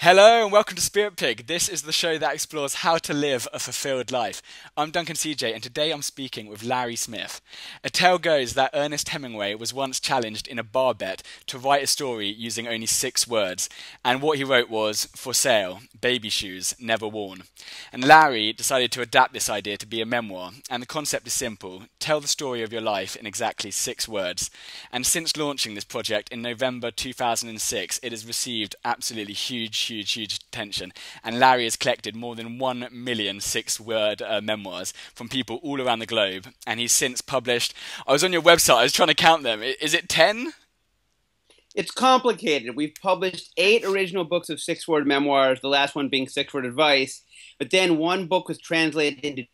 Hello and welcome to Spirit Pig. This is the show that explores how to live a fulfilled life. I'm Duncan CJ and today I'm speaking with Larry Smith. A tale goes that Ernest Hemingway was once challenged in a bar bet to write a story using only 6 words. And what he wrote was, "For sale, baby shoes, never worn." And Larry decided to adapt this idea to be a memoir. And the concept is simple. Tell the story of your life in exactly 6 words. And since launching this project in November 2006, it has received absolutely huge attention, and Larry has collected more than 1 million 6-word memoirs from people all around the globe, and he's since published, I was on your website, I was trying to count them, is it 10? It's complicated. We've published 8 original books of 6-word memoirs, the last one being 6-word advice, but then one book was translated into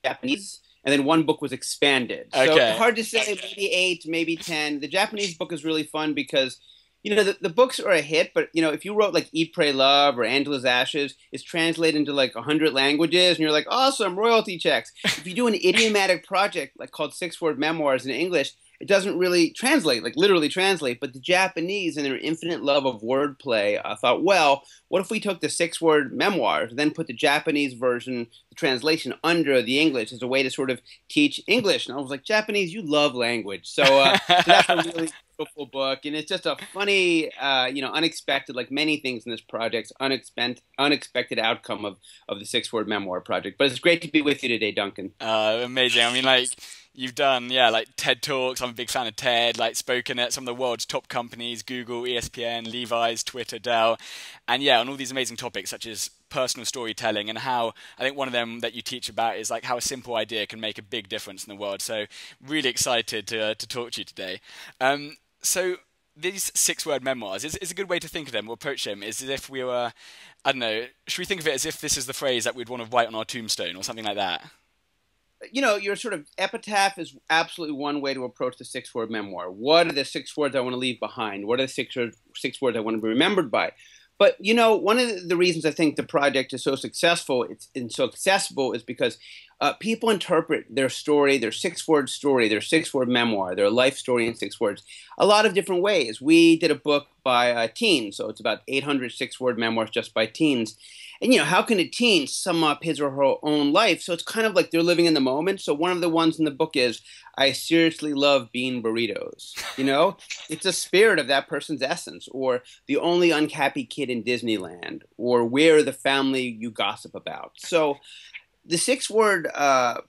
Japanese, and then one book was expanded. Okay. So hard to say, maybe 8, maybe 10. The Japanese book is really fun because the books are a hit, but, if you wrote like Eat, Pray, Love or Angela's Ashes, it's translated into like 100 languages, and you're like, awesome, royalty checks. If you do an idiomatic project like called 6-word memoirs in English, it doesn't really translate, like literally translate. But the Japanese, in their infinite love of wordplay, thought, well, what if we took the 6-word memoirs, then put the Japanese version, the translation, under the English as a way to sort of teach English? And I was like, Japanese, you love language. So that's a really beautiful book, and it's just a funny, unexpected, like many things in this project, unexpected outcome of the 6-word memoir project. But it's great to be with you today, Duncan. Amazing. I mean, like, you've done, like TED Talks. I'm a big fan of TED, like spoken at some of the world's top companies, Google, ESPN, Levi's, Twitter, Dell, and on all these amazing topics such as personal storytelling and how, I think one of them that you teach about is like how a simple idea can make a big difference in the world. So really excited to talk to you today. So these 6-word memoirs is a good way to think of them or approach them is as if we were, I don't know, should we think of it as if this is the phrase that we'd want to write on our tombstone or something like that? Your sort of epitaph is absolutely one way to approach the 6-word memoir. What are the 6 words I want to leave behind? What are the six words I want to be remembered by? But, one of the reasons I think the project is so successful and so accessible is because people interpret their story, their 6-word story, their 6-word memoir, their life story in 6 words, a lot of different ways. We did a book by teens, so it's about 800 6-word memoirs just by teens. And, how can a teen sum up his or her own life? So it's kind of like they're living in the moment. So one of the ones in the book is, I seriously love bean burritos. It's a spirit of that person's essence. Or the only unhappy kid in Disneyland. Or where the family you gossip about. So the 6-word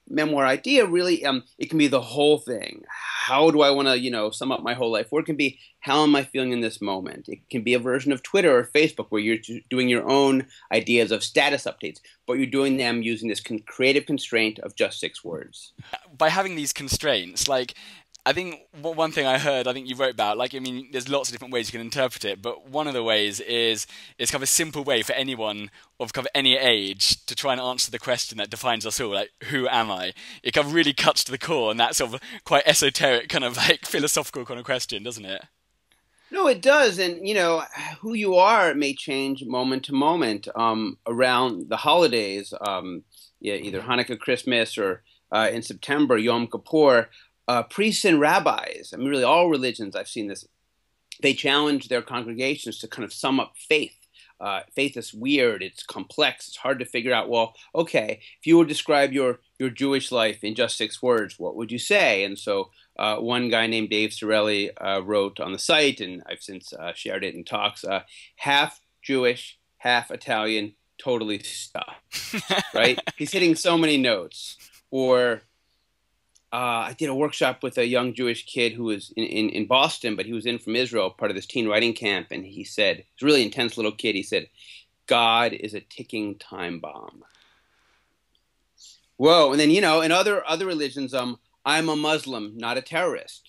memoir idea really, it can be the whole thing. How do I want to, sum up my whole life? Or it can be, how am I feeling in this moment? It can be a version of Twitter or Facebook where you're doing your own ideas of status updates, but you're doing them using this creative constraint of just 6 words. By having these constraints, like, I think one thing I heard, I think you wrote about, like, I mean, there's lots of different ways you can interpret it, but one of the ways is kind of a simple way for anyone of kind of any age to try and answer the question that defines us all, like, who am I? It kind of really cuts to the core, and that's sort of quite esoteric, kind of like philosophical kind of question, doesn't it? No, it does. And, who you are may change moment to moment around the holidays, either Hanukkah, Christmas, or in September, Yom Kippur. Priests and rabbis, I mean, really all religions, I've seen this, they challenge their congregations to kind of sum up faith. Faith is weird, it's complex, it's hard to figure out, well, okay, if you would describe your Jewish life in just 6 words, what would you say? And so one guy named Dave Sorelli wrote on the site, and I've since shared it in talks, half Jewish, half Italian, totally stuffed, right? He's hitting so many notes. Or I did a workshop with a young Jewish kid who was in Boston, but he was in from Israel, part of this teen writing camp, and he said, he's a really intense little kid, he said, God is a ticking time bomb. Whoa, and then, in other religions, I'm a Muslim, not a terrorist,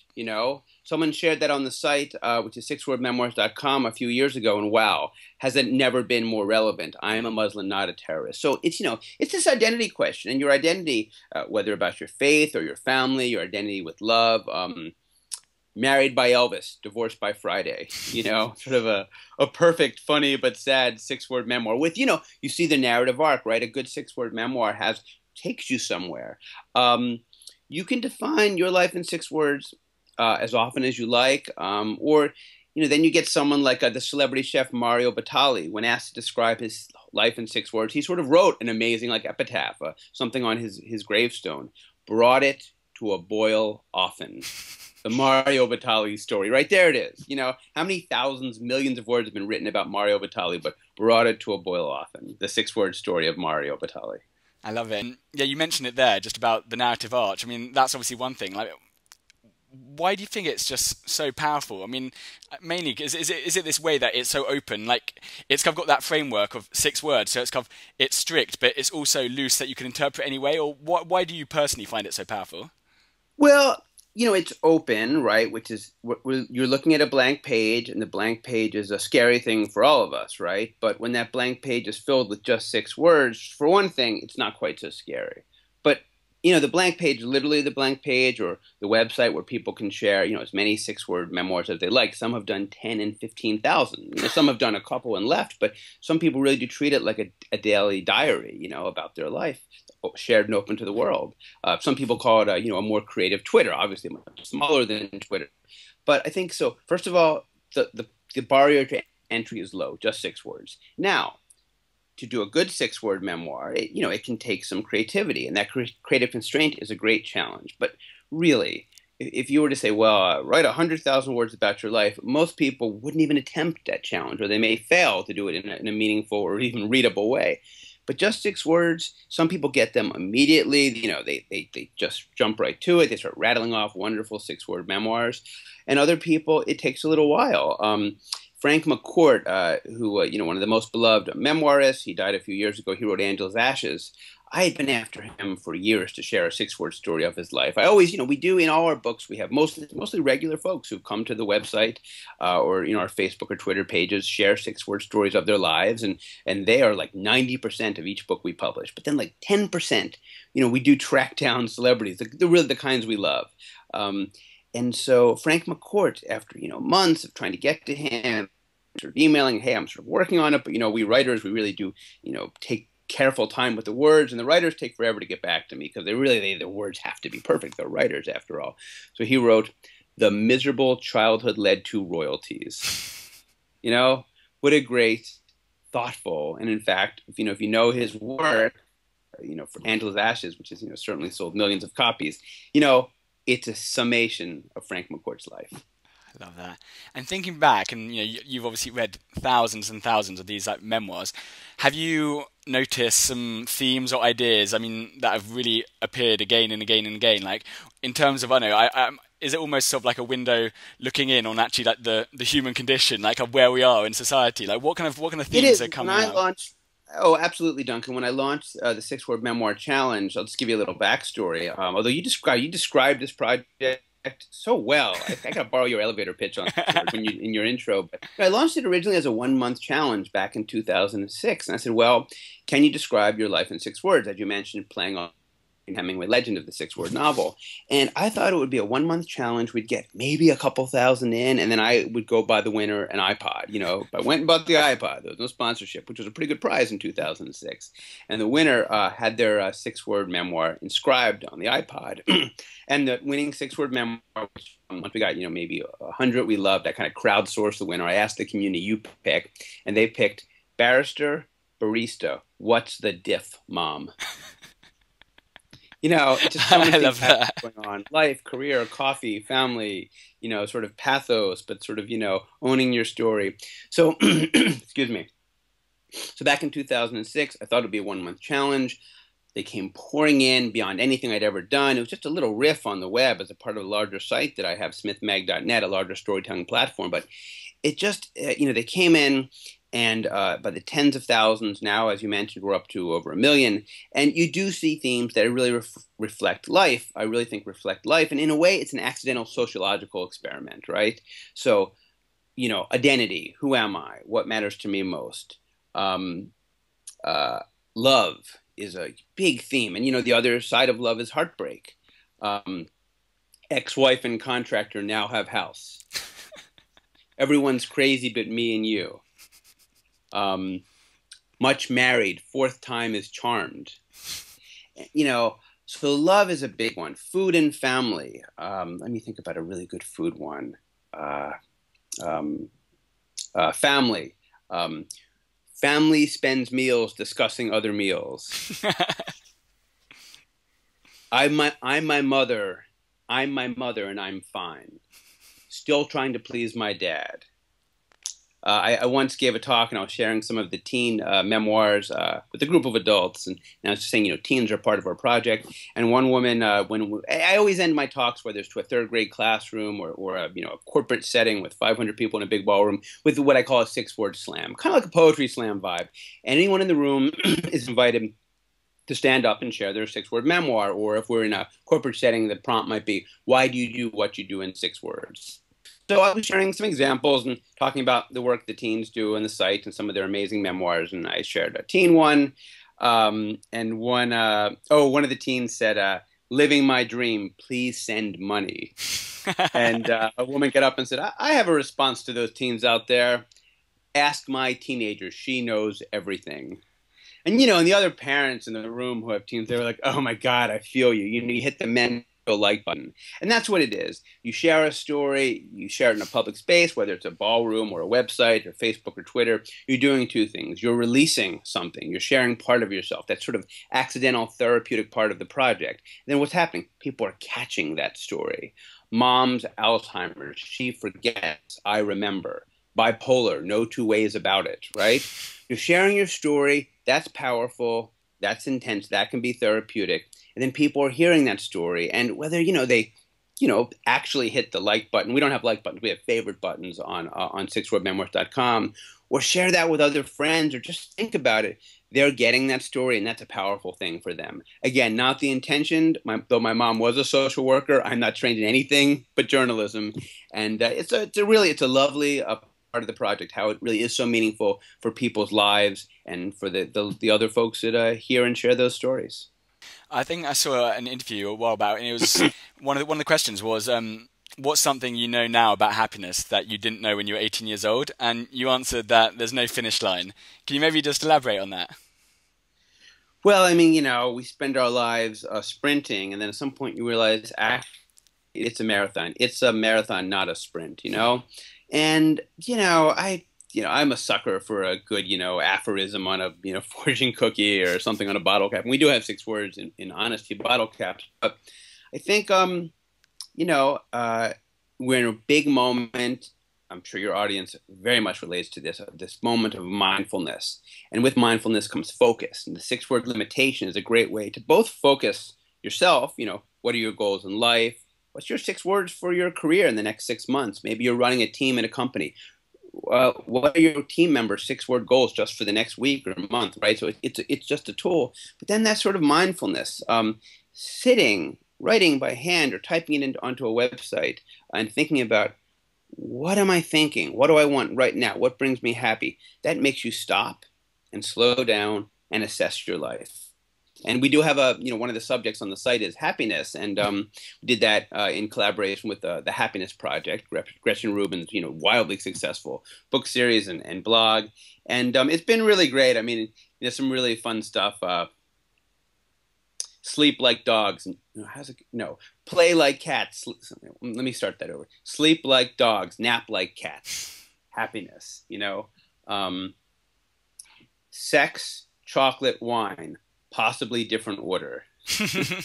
Someone shared that on the site, which is 6wordmemoirs.com a few years ago, and wow, has it never been more relevant? I am a Muslim, not a terrorist. So it's, it's this identity question, and your identity, whether about your faith or your family, your identity with love, married by Elvis, divorced by Friday, sort of a perfect, funny, but sad 6-word memoir with, you see the narrative arc, right? A good 6-word memoir takes you somewhere. You can define your life in 6 words as often as you like, or then you get someone like the celebrity chef Mario Batali. When asked to describe his life in 6 words, he sort of wrote an amazing like epitaph, something on his gravestone. Brought it to a boil often. The Mario Batali story. Right there it is. How many thousands, millions of words have been written about Mario Batali, but brought it to a boil often. The 6 word story of Mario Batali. I love it. And yeah, you mentioned it there, just about the narrative arch. I mean, that's obviously one thing. Like, why do you think it's just so powerful? I mean, mainly is it this way that it's so open? Like, it's kind of got that framework of 6 words, so it's strict, but it's also loose that you can interpret any way. Or why do you personally find it so powerful? Well, it's open, right? Which is you're looking at a blank page, and the blank page is a scary thing for all of us, right? But when that blank page is filled with just 6 words, for one thing, it's not quite so scary. But the blank page, literally the blank page, or the website where people can share, as many 6 word memoirs as they like. Some have done 10 and 15,000. Some have done a couple and left, but some people really do treat it like a daily diary, about their life, shared and open to the world. Some people call it a more creative Twitter, obviously much smaller than Twitter. But I think so. First of all, the barrier to entry is low, just 6 words. Now, to do a good 6 word memoir, it can take some creativity, and that creative constraint is a great challenge. But really, if you were to say, well, write 100,000 words about your life, most people wouldn't even attempt that challenge, or they may fail to do it in a meaningful or even readable way. But just 6 words, some people get them immediately. They just jump right to it. They start rattling off wonderful 6 word memoirs. And other people, it takes a little while. Frank McCourt, who, one of the most beloved memoirists, he died a few years ago. He wrote Angela's Ashes. I had been after him for years to share a 6 word story of his life. I always, we do in all our books, we have mostly regular folks who come to the website or, our Facebook or Twitter pages, share 6 word stories of their lives. And they are like 90% of each book we publish. But then like 10%, we do track down celebrities, really the kinds we love. And so Frank McCourt, after, months of trying to get to him, sort of emailing, hey, I'm sort of working on it, but, we writers, we really do, take careful time with the words, and the writers take forever to get back to me because the words have to be perfect. They're writers, after all. So he wrote, "The miserable childhood led to royalties." What a great, thoughtful, and in fact, if you know his work, for Angela's Ashes, which is, certainly sold millions of copies, it's a summation of Frank McCourt's life. I love that. And thinking back, and you've obviously read thousands and thousands of these like memoirs. Have you noticed some themes or ideas? I mean, that have really appeared again and again and again. Like in terms of, I don't know, is it almost sort of like a window looking in on actually like the human condition, like of where we are in society? Like what kind of themes are coming out? Oh, absolutely, Duncan. When I launched the 6 word memoir challenge, I'll just give you a little backstory. Although you described this project so well, I got to borrow your elevator pitch on in your intro. But I launched it originally as a 1-month challenge back in 2006, and I said, "Well, can you describe your life in 6 words?" As you mentioned, playing on Hemingway legend of the 6 word novel. And I thought it would be a 1-month challenge. We'd get maybe a couple thousand in, and then I would go buy the winner an iPod. I went and bought the iPod. There was no sponsorship, which was a pretty good prize in 2006. And the winner had their 6 word memoir inscribed on the iPod. And the winning 6 word memoir, which once we got, maybe 100 we loved, I kind of crowdsourced the winner. I asked the community, you pick, and they picked barrister, barista, what's the diff, mom? Just so many things going on. Life, career, coffee, family, sort of pathos, but sort of, owning your story. So, excuse me. So back in 2006, I thought it would be a 1-month challenge. They came pouring in beyond anything I'd ever done. It was just a little riff on the web as a part of a larger site that I have, smithmag.net, a larger storytelling platform. But it just, they came in, and by the tens of thousands now, as you mentioned, we're up to over 1 million. And you do see themes that really reflect life. I really think reflect life. And in a way, it's an accidental sociological experiment, right? So, identity. Who am I? What matters to me most? Love is a big theme. And, the other side of love is heartbreak. Ex-wife and contractor now have house. Everyone's crazy but me and you. Much married, 4th time is charmed. So love is a big one. Food and family. Let me think about a really good food one. um, family. Um, Family spends meals discussing other meals. I'm my mother. I'm my mother, and I'm fine. Still trying to please my dad. I once gave a talk, and I was sharing some of the teen memoirs with a group of adults, and I was just saying, teens are part of our project. And one woman, I always end my talks, whether it's to a third grade classroom or a corporate setting with 500 people in a big ballroom, with what I call a 6-word slam, kind of like a poetry slam vibe. Anyone in the room is invited to stand up and share their 6-word memoir, or if we're in a corporate setting, the prompt might be, "Why do you do what you do in 6 words?" So I was sharing some examples and talking about the work the teens do on the site and some of their amazing memoirs. And I shared a teen one, and one of the teens said, "Living my dream, please send money." And a woman got up and said, I have a response to those teens out there. Ask my teenager, she knows everything. And and the other parents in the room who have teens, they were like, "Oh my God, I feel you." You hit the mental like button, and that's what it is. You share a story, you share it in a public space, whether it's a ballroom or a website or Facebook or Twitter. You're doing two things: you're releasing something, you're sharing part of yourself. That sort of accidental therapeutic part of the project. And then what's happening? People are catching that story. Mom's Alzheimer's, she forgets, I remember. Bipolar, no two ways about it, right? You're sharing your story. That's powerful. That's intense. That can be therapeutic. And then people are hearing that story. And whether, they, actually hit the like button. We don't have like buttons. We have favorite buttons on 6wordmemoirs.com, or share that with other friends, or just think about it. They're getting that story, and that's a powerful thing for them. Again, not the intention. Though my mom was a social worker, I'm not trained in anything but journalism. And it's a lovely part of the project, how it really is so meaningful for people's lives and for the other folks that hear and share those stories. I think I saw an interview a while back, and it was one of the questions was, what's something you know now about happiness that you didn't know when you were 18 years old? And you answered that there's no finish line. Can you maybe just elaborate on that? Well, I mean, we spend our lives sprinting, and then at some point you realize, actually, it's a marathon. It's a marathon, not a sprint, And, I'm a sucker for a good, aphorism on a, fortune cookie or something on a bottle cap. And we do have 6 words in honesty bottle caps. But I think, we're in a big moment. I'm sure your audience very much relates to this moment of mindfulness. And with mindfulness comes focus. And the 6-word limitation is a great way to both focus yourself, what are your goals in life? What's your 6 words for your career in the next 6 months? Maybe you're running a team in a company. What are your team members' 6-word goals just for the next week or month, right? So it's just a tool. But then that sort of mindfulness, sitting, writing by hand or typing it onto a website and thinking about, what am I thinking? What do I want right now? What brings me happy? That makes you stop and slow down and assess your life. And we do have one of the subjects on the site is happiness, and we did that in collaboration with the Happiness Project, Gretchen Rubin's, wildly successful book series and blog, and it's been really great. I mean, there's some really fun stuff. Sleep like dogs, and play like cats. Let me start that over. Sleep like dogs, nap like cats. Happiness, sex, chocolate, wine. Possibly different order. I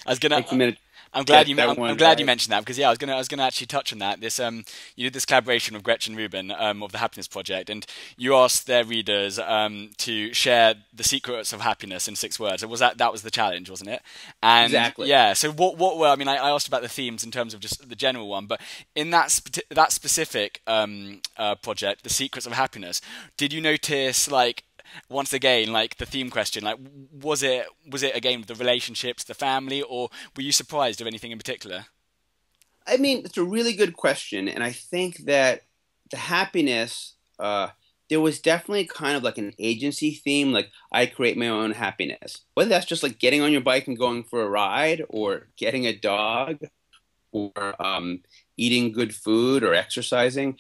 was gonna. Takes a minute. I'm glad you mentioned that, because I was gonna actually touch on that. This you did this collaboration with Gretchen Rubin of the Happiness Project, and you asked their readers to share the secrets of happiness in 6 words. Was that was the challenge, wasn't it? And exactly. Yeah. So what were, I asked about the themes in terms of just the general one, but in that specific project, the secrets of happiness, did you notice, like, once again, like the theme question, like was it again the relationships, the family, or were you surprised of anything in particular? I mean, it's a really good question, and I think that the happiness, there was definitely kind of like an agency theme, like I create my own happiness. Whether that's just like getting on your bike and going for a ride, or getting a dog, or eating good food, or exercising.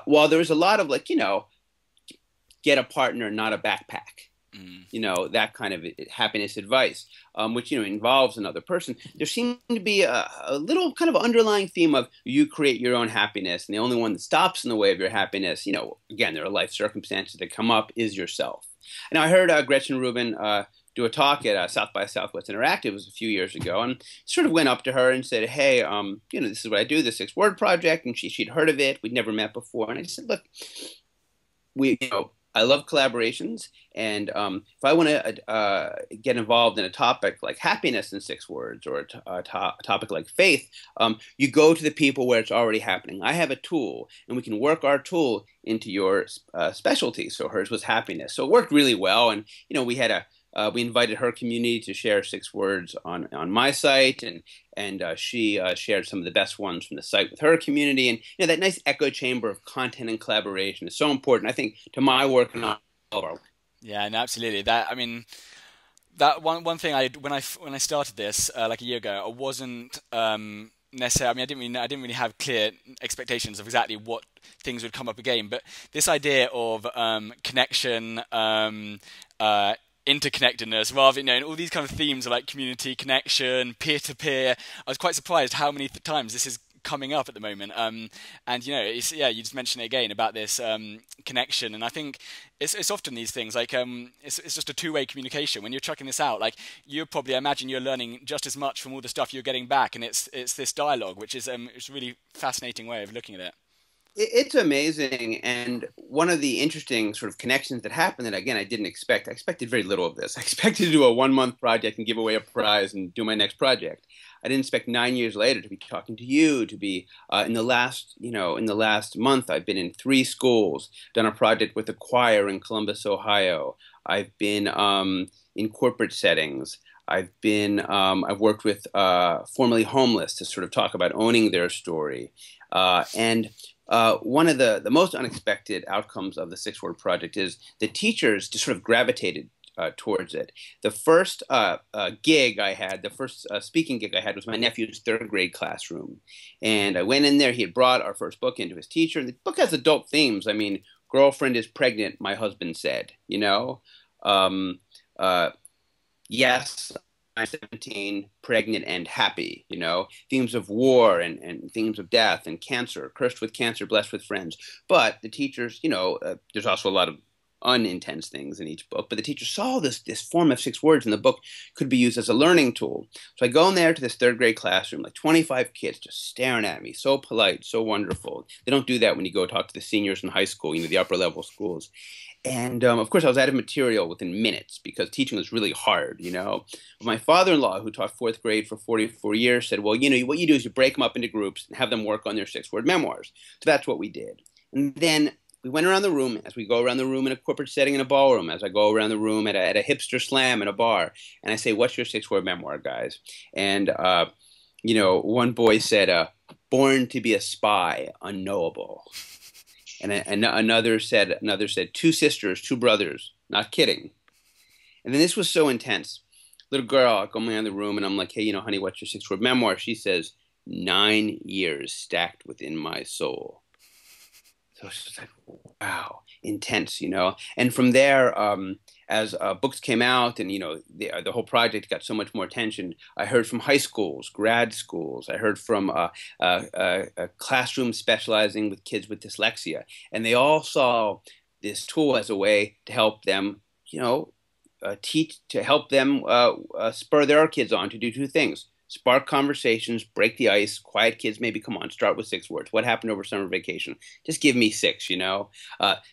While there was a lot of like, get a partner, not a backpack. Mm. That kind of happiness advice, which, involves another person. There seems to be a little kind of underlying theme of you create your own happiness, and the only one that stops in the way of your happiness, again, there are life circumstances that come up, is yourself. Now, I heard Gretchen Rubin do a talk at South by Southwest Interactive. It was a few years ago, and sort of went up to her and said, "Hey, this is what I do, the 6 Word Project," and she'd heard of it. We'd never met before, and I just said, "Look, I love collaborations, and if I want to get involved in a topic like happiness in 6 words, or a topic like faith, you go to the people where it's already happening. I have a tool, and we can work our tool into your specialty." So hers was happiness. So it worked really well, and we invited her community to share 6 words on my site, and she shared some of the best ones from the site with her community. And that nice echo chamber of content and collaboration is so important, I think, to my work and all of our work. Yeah, and absolutely. That one thing when I started this like a year ago, I wasn't necessarily. I didn't really have clear expectations of exactly what things would come up again. But this idea of connection, interconnectedness, rather, and all these kind of themes are like community, connection, peer-to-peer. I was quite surprised how many times this is coming up at the moment. And you just mentioned it again about this connection, and I think it's often these things like it's just a two-way communication. When you're chucking this out, like I imagine you're learning just as much from all the stuff you're getting back, and it's this dialogue, which is it's a really fascinating way of looking at it. It's amazing, and one of the interesting sort of connections that happened that, again, I didn't expect. I expected very little of this. I expected to do a 1-month project and give away a prize and do my next project. I didn't expect 9 years later to be talking to you, to be in the last month, I've been in 3 schools, done a project with a choir in Columbus, Ohio. I've been in corporate settings. I've worked with formerly homeless to sort of talk about owning their story, and one of the most unexpected outcomes of the 6 Word Project is the teachers just sort of gravitated towards it. The first gig I had, the first speaking gig I had, was my nephew's 3rd grade classroom. And I went in there. He had brought our first book into his teacher. And the book has adult themes. I mean, girlfriend is pregnant, my husband said, yes, I'm 17, pregnant and happy, themes of war and themes of death and cancer, cursed with cancer, blessed with friends. But the teachers, there's also a lot of unintense things in each book, but the teacher saw this form of 6 words in the book could be used as a learning tool. So I go in there to this 3rd grade classroom, like 25 kids just staring at me, so polite, so wonderful. They don't do that when you go talk to the seniors in high school, the upper level schools. And of course, I was out of material within minutes because teaching was really hard, My father-in-law, who taught 4th grade for 44 years, said, well, what you do is you break them up into groups and have them work on their 6-word memoirs. So that's what we did. And then we went around the room, as we go around the room in a corporate setting in a ballroom, as I go around the room at a hipster slam in a bar, and I say, what's your 6-word memoir, guys? And, one boy said, born to be a spy, unknowable. And another said, 2 sisters, 2 brothers, not kidding. And then this was so intense. Little girl, I go around the room, and I'm like, hey, honey, what's your 6-word memoir? She says, 9 years stacked within my soul. So it's just like, wow, intense, And from there, as books came out and, the whole project got so much more attention, I heard from high schools, grad schools. I heard from classrooms specializing with kids with dyslexia. And they all saw this tool as a way to help them, spur their kids on to do 2 things. Spark conversations, break the ice, quiet kids, maybe, come on, start with 6 words. What happened over summer vacation? Just give me 6,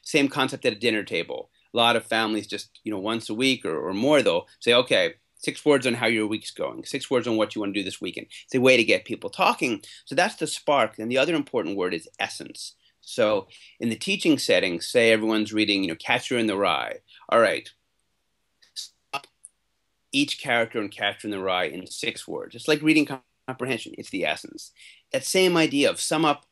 Same concept at a dinner table. A lot of families just, once a week or more, they'll say, okay, 6 words on how your week's going, 6 words on what you want to do this weekend. It's a way to get people talking. So that's the spark. And the other important word is essence. So in the teaching setting, say everyone's reading, Catcher in the Rye. All right. Each character and Catcher in the Rye in 6 words. It's like reading comprehension. It's the essence. That same idea of sum up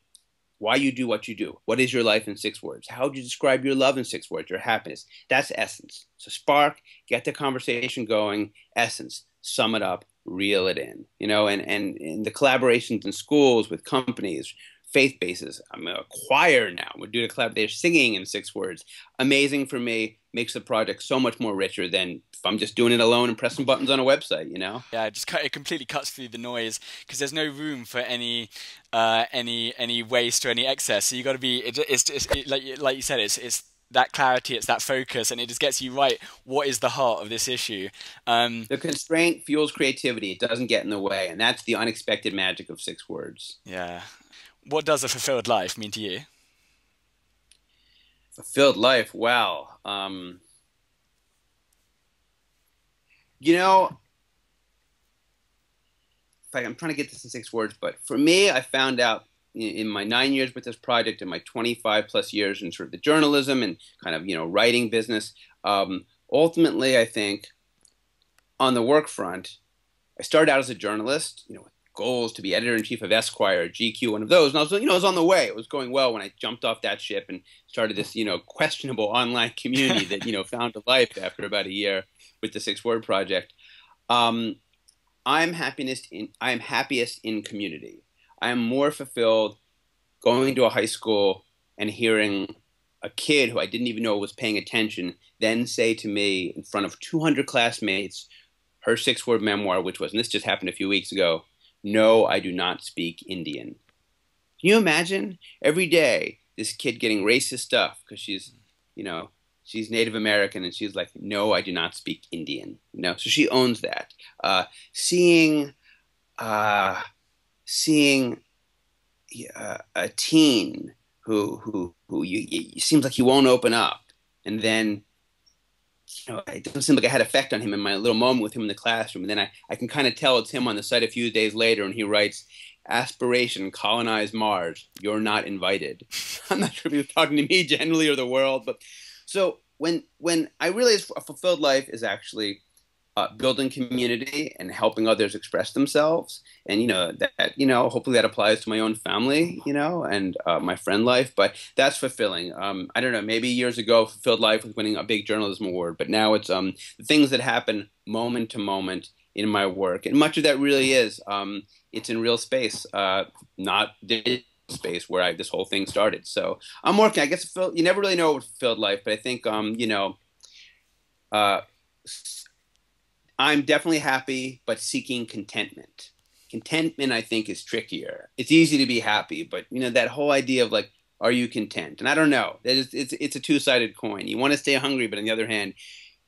why you do what you do. What is your life in 6 words? How would you describe your love in 6 words, your happiness? That's essence. So spark, get the conversation going, essence, sum it up, reel it in. And in the collaborations in schools with companies, faith basis. I'm a choir now. We're doing a collab. They're singing in 6 words. Amazing for me. Makes the project so much more richer than if I'm just doing it alone and pressing buttons on a website, you know? Yeah, it completely cuts through the noise because there's no room for any waste or any excess. So you got to be like you said, it's that clarity, it's that focus, and it just gets you right. What is the heart of this issue? The constraint fuels creativity. It doesn't get in the way, and that's the unexpected magic of 6 words. Yeah. What does a fulfilled life mean to you? Fulfilled life. Wow. You know, I'm trying to get this in 6 words, but for me, I found out in my 9 years with this project and my 25 plus years in sort of the journalism and kind of, writing business. Ultimately, I think on the work front, I started out as a journalist, with goals to be editor-in-chief of Esquire, GQ, one of those. And I was on the way. It was going well when I jumped off that ship and started this, questionable online community that, found a life after about a year with the 6 word project. I'm happiest in community. I am more fulfilled going to a high school and hearing a kid who I didn't even know was paying attention then say to me in front of 200 classmates, her 6 word memoir, which was, and this just happened a few weeks ago, "No, I do not speak Indian." Can you imagine every day this kid getting racist stuff because she's Native American and she's like, "No, I do not speak Indian." So she owns that. Seeing a teen who seems like he won't open up, and then it doesn't seem like I had effect on him in my little moment with him in the classroom. And then I can kind of tell it's him on the site a few days later, and he writes, "Aspiration, colonize Mars. You're not invited." I'm not sure if he was talking to me generally or the world, but so when I realized a fulfilled life is actually building community and helping others express themselves, and hopefully that applies to my own family, and my friend life. But that's fulfilling. I don't know. Maybe years ago, fulfilled life was winning a big journalism award, but now it's the things that happen moment to moment in my work, and much of that really is it's in real space, not digital space where this whole thing started. So I'm working. I guess you never really know what fulfilled life, but I think I'm definitely happy, but seeking contentment. Contentment, I think, is trickier. It's easy to be happy, but that whole idea of like, are you content? And I don't know. It's a two-sided coin. You want to stay hungry, but on the other hand,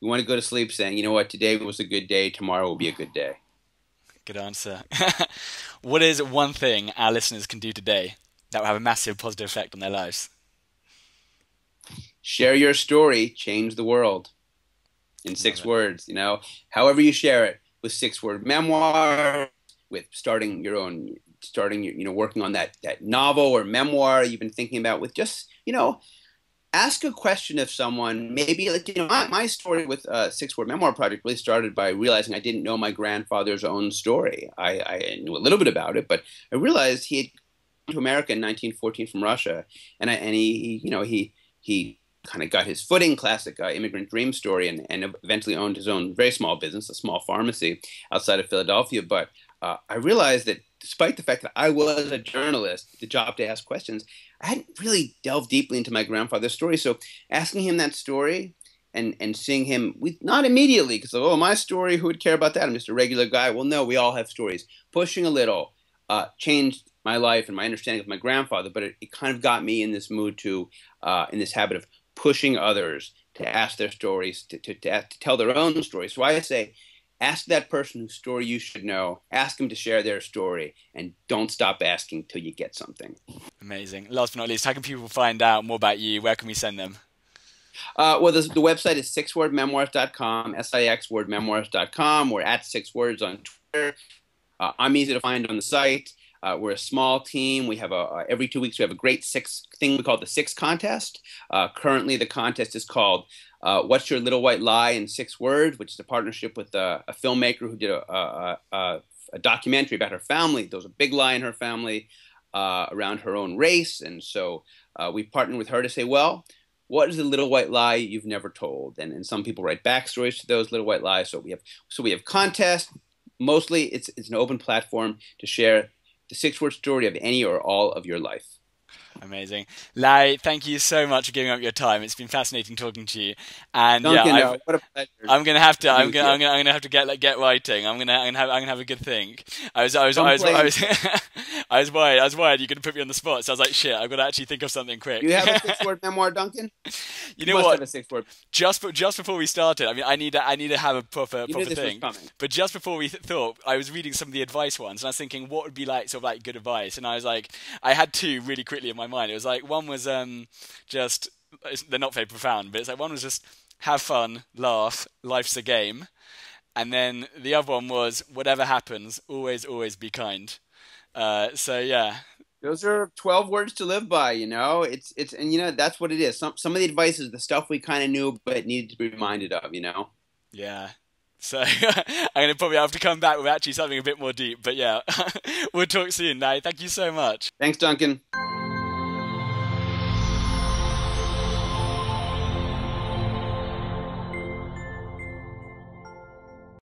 you want to go to sleep saying, you know what, today was a good day. Tomorrow will be a good day. Good answer. What is one thing our listeners can do today that will have a massive positive effect on their lives? Share your story, change the world. In 6 words, however you share it, with 6 word memoir, with starting working on that novel or memoir you've been thinking about, with just, ask a question of someone. Maybe my story with 6 word memoir project really started by realizing I didn't know my grandfather's own story. I knew a little bit about it, but I realized he had come to America in 1914 from Russia, and he kind of got his footing, classic immigrant dream story, and eventually owned his own very small business, a small pharmacy outside of Philadelphia. But I realized that despite the fact that I was a journalist, the job to ask questions, I hadn't really delved deeply into my grandfather's story. So asking him that story and seeing him, not immediately, because, my story, who would care about that? I'm just a regular guy. Well, no, we all have stories. Pushing a little changed my life and my understanding of my grandfather, but it kind of got me in this mood in this habit of pushing others to ask their stories, to tell their own stories. So I say, ask that person whose story you should know, ask them to share their story, and don't stop asking till you get something. Amazing. Last but not least, how can people find out more about you? Where can we send them? Well, the website is 6wordmemoirs.com, SIX wordmemoirs.com. We're at 6words on Twitter. I'm easy to find on the site. We're a small team. We have every 2 weeks we have a great thing we call the 6 contest. Currently, the contest is called "What's Your Little White Lie in 6 Words," which is a partnership with a filmmaker who did a documentary about her family. There was a big lie in her family around her own race, and so we partnered with her to say, well, what is the little white lie you've never told? And some people write backstories to those little white lies. So we have contests. Mostly, it's an open platform to share the six-word story of any or all of your life. Amazing. Larry, thank you so much for giving up your time. It's been fascinating talking to you. And Duncan, yeah, what a pleasure I'm gonna have to. to be I'm with gonna. you. I'm gonna have to get writing. I'm gonna have a good think. Come play. I was worried. I was worried you're gonna put me on the spot. So I was like, shit. I've got to actually think of something quick. Do you have a six-word memoir, Duncan? You You know must have what? a six-word. Just before we started, I mean, I need to have a proper You knew this was thing. coming. But just before we thought, I was reading some of the advice ones, and I was thinking, what would be like sort of like good advice? And I was like, I had two really quickly in my mind. It was like one was just they're not very profound, but it's like one was just have fun, laugh, life's a game, and then the other one was whatever happens, always be kind. So yeah, Those are 12 words to live by, you know. And you know that's what it is. Some of the advice is the stuff we kind of knew but needed to be reminded of, you know. yeah. So I'm gonna probably have to come back with actually something a bit more deep, but yeah, we'll talk soon. Now, thank you so much. Thanks, Duncan.